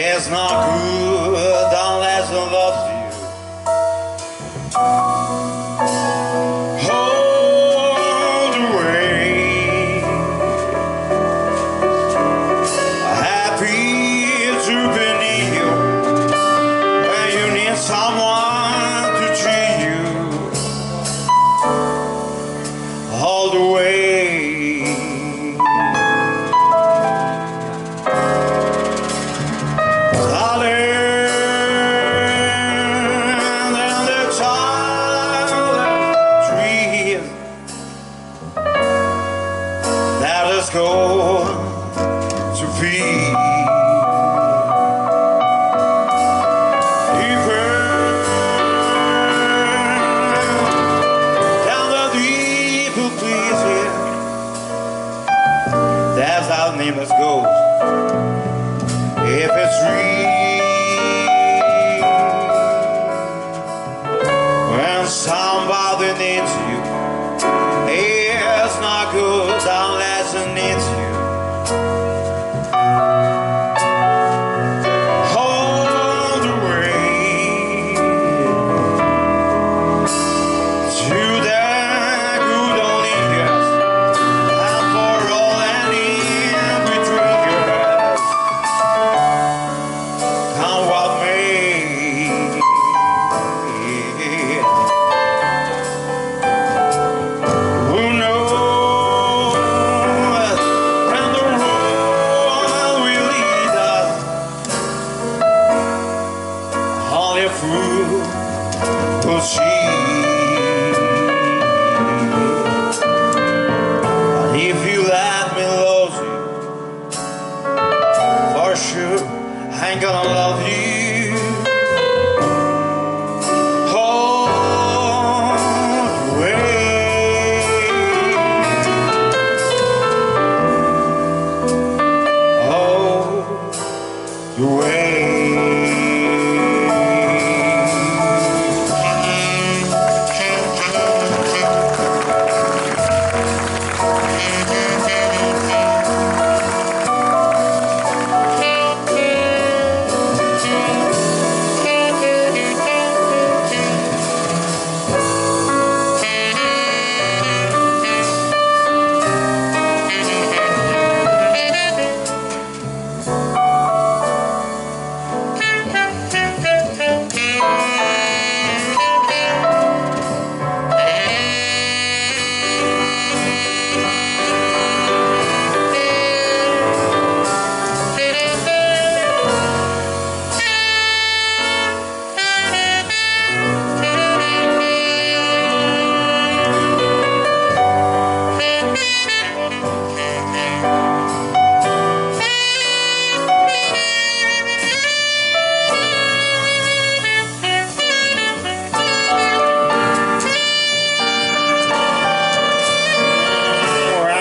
It's not good unless I love you. All the way. Happy to be near you when you need someone to treat you. All the way. Let us go to be deeper down the deep blue places. That's how the name must go. If it's real, when somebody needs you, it's not good unless it needs you. All the way to that good old Indians, and for all any between come what may. Who knows? Only a fool will see. But if you let me love you, for sure I ain't gonna love you. All the way. All the way.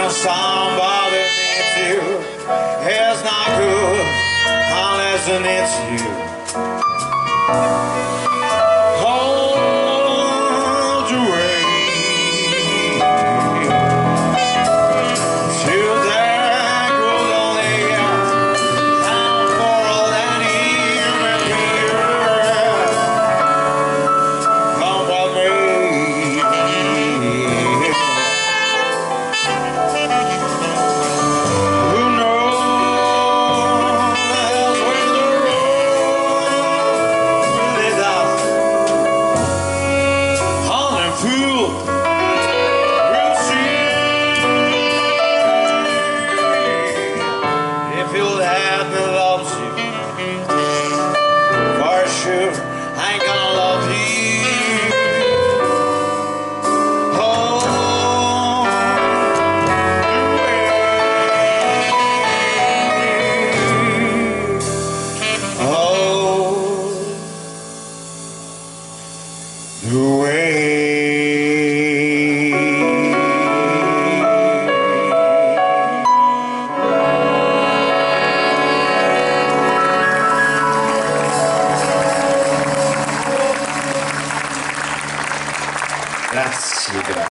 Somebody needs you. It's not good unless it needs you. All the way to that good old age, and for all that human years, come what may. If you let me love you, for sure I ain't gonna love you. All the way. Grazie.